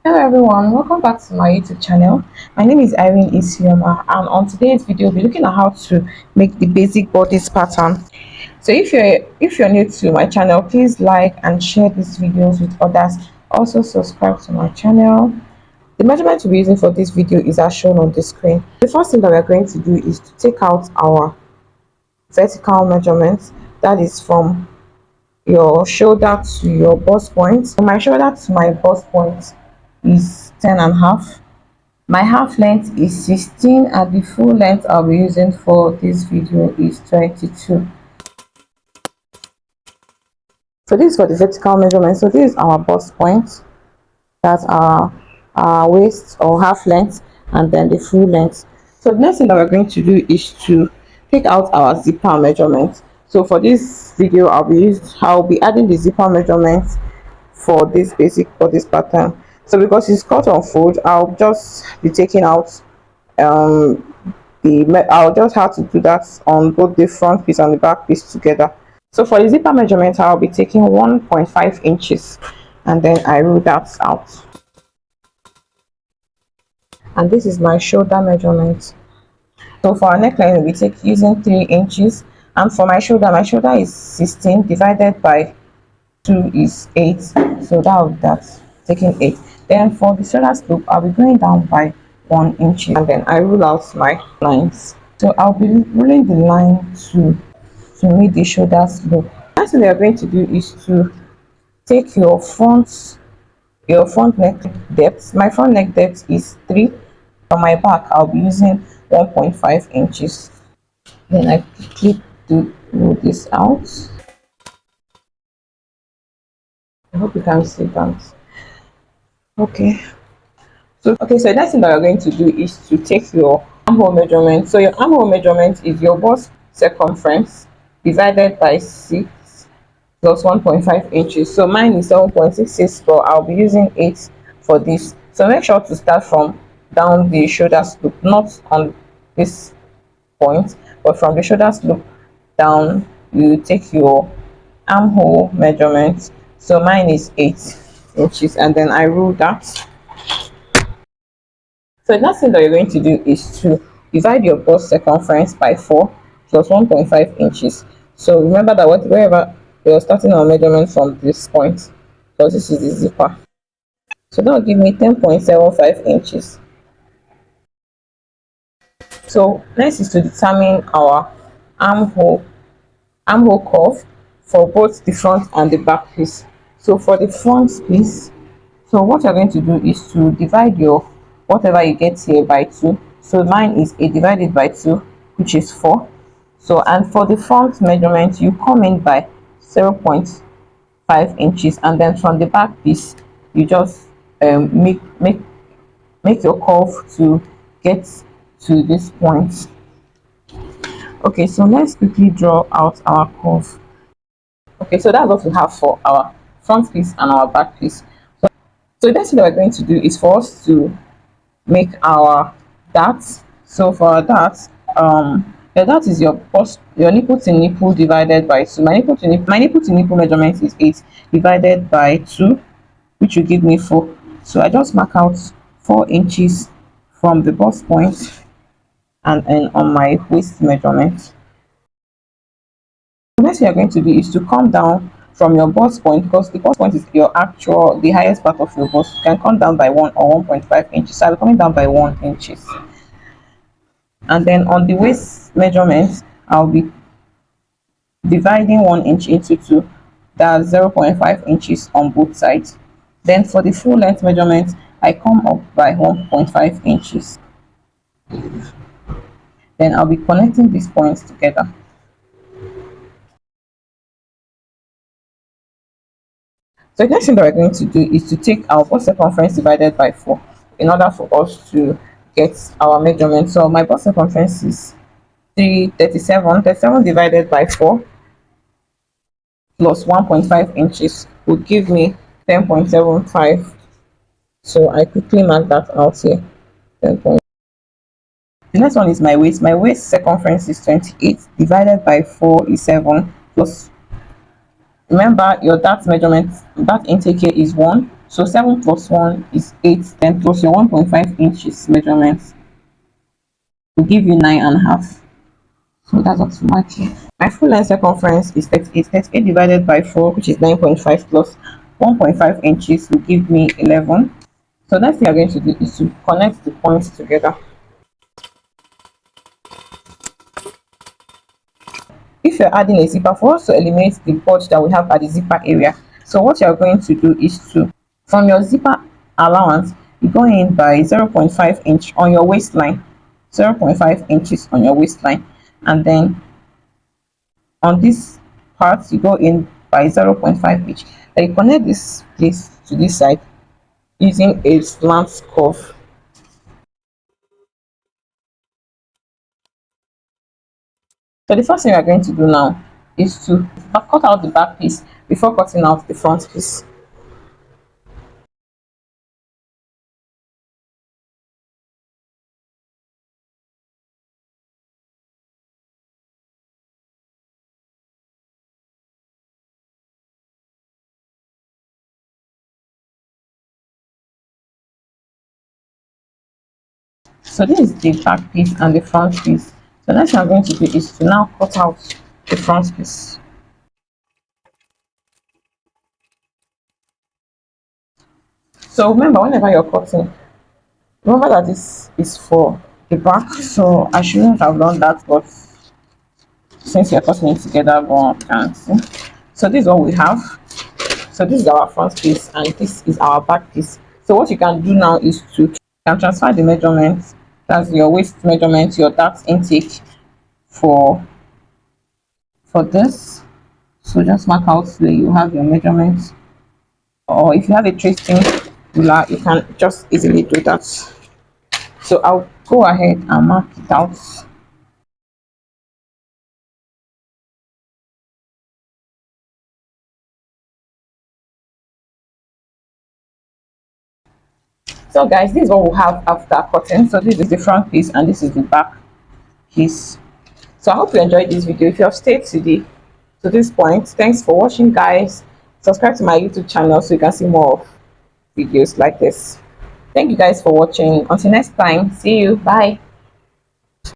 Hello everyone, welcome back to my YouTube channel. My name is Irene Isioma, and on today's video we'll be looking at how to make the basic bodice pattern. So if you're new to my channel, please like and share these videos with others. Also subscribe to my channel. The measurement we'll be using for this video is as shown on the screen. The first thing that we're going to do is to take out our vertical measurements, that is from your shoulder to your bust point. So my shoulder to my bust point is 10.5. My half length is 16 and the full length I'll be using for this video is 22. So this is for the vertical measurement. So this is our bust point, that's our waist or half length, and then the full length. So the next thing that we're going to do is to take out our zipper measurement. So for this video I'll be adding the zipper measurement for this basic bodice pattern. So because it's cut on fold, I'll just be taking out I'll just have to do that on both the front piece and the back piece together. So for the zipper measurement I'll be taking 1.5 inches and then I rule that out. And this is my shoulder measurement. So for our neckline we take using 3 inches, and for my shoulder is 16 divided by 2 is 8, so that's taking 8. Then for the shoulder slope I'll be going down by 1 inch, and then I rule out my lines. So I'll be ruling the line to meet the shoulder slope. Next thing we are going to do is to take your front neck depth. My front neck depth is 3. For my back I'll be using 1.5 inches. Then I quickly rule this out. I hope you can see that. Okay. So the next thing that we're going to do is to take your armhole measurement. So your armhole measurement is your bust circumference divided by 6 plus 1.5 inches. So mine is 7.66, but I'll be using 8 for this. So make sure to start from down the shoulder slope, not on this point, but from the shoulder slope down. You take your armhole measurement. So mine is 8 inches, and then I rule that. So the next thing that you're going to do is to divide your bust circumference by 4 plus 1.5 inches. So remember that wherever you're starting our measurement from this point, because this is the zipper. So that will give me 10.75 inches. So next is to determine our armhole curve for both the front and the back piece. So for the front piece, so what you're going to do is to divide your whatever you get here by 2. So mine is 8 divided by 2, which is 4. So and for the front measurement you come in by 0.5 inches, and then from the back piece you just make your curve to get to this point. Okay, so let's quickly draw out our curve. Okay, so that's what we have for our front piece and our back piece. So the next thing that we're going to do is for us to make our dart. So for our dart, your dart is your nipple to nipple divided by 2. My nipple to nipple measurement is 8 divided by 2, which will give me 4. So I just mark out 4 inches from the bust point and then on my waist measurement. The next thing you're going to do is to come down from your bust point, because the bust point is the highest part of your bust. You can come down by 1 or 1.5 inches. So I'll be coming down by 1 inches. And then on the waist measurement, I'll be dividing 1 inch into 2. That's 0.5 inches on both sides. Then for the full length measurement, I come up by 1.5 inches. Then I'll be connecting these points together. So the next thing that we're going to do is to take our bust circumference divided by 4 in order for us to get our measurement. So my bust circumference is 337. 37 divided by 4 plus 1.5 inches would give me 10.75. So I quickly mark that out here. 10. The next one is my waist. My waist circumference is 28 divided by 4 is 7 plus, remember your dart measurement, that intake here is 1 So 7 plus 1 is 8, then plus your 1.5 inches measurement will give you 9.5. So that's automatic. My full line circumference is 38. 38 divided by 4, which is 9.5 plus 1.5 inches will give me 11. So next thing I'm going to do is to connect the points together. If you're adding a zipper, for us to eliminate the bulge that we have at the zipper area, so what you're going to do is to, from your zipper allowance, you go in by 0.5 inch on your waistline, 0.5 inches on your waistline, and then on this part you go in by 0.5 inch. Then you connect this place to this side using a slant curve. So the first thing we're going to do now is to cut out the back piece before cutting out the front piece. So this is the back piece and the front piece. So next thing I'm going to do is to now cut out the front piece. So remember, whenever you're cutting, remember that this is for the back. So I shouldn't have done that, but since you're cutting it together, but can see. So this is what we have. So this is our front piece and this is our back piece. So what you can do now is to you can transfer the measurements. That's your waist measurement, your depth intake for this. So just mark out where you have your measurements, or if you have a tracing ruler you can just easily do that. So I'll go ahead and mark it out. So guys, this is what we have after cutting. So this is the front piece and this is the back piece. So I hope you enjoyed this video. If you have stayed to this point, thanks for watching guys. Subscribe to my YouTube channel so you can see more of videos like this. Thank you guys for watching. Until next time, see you. Bye.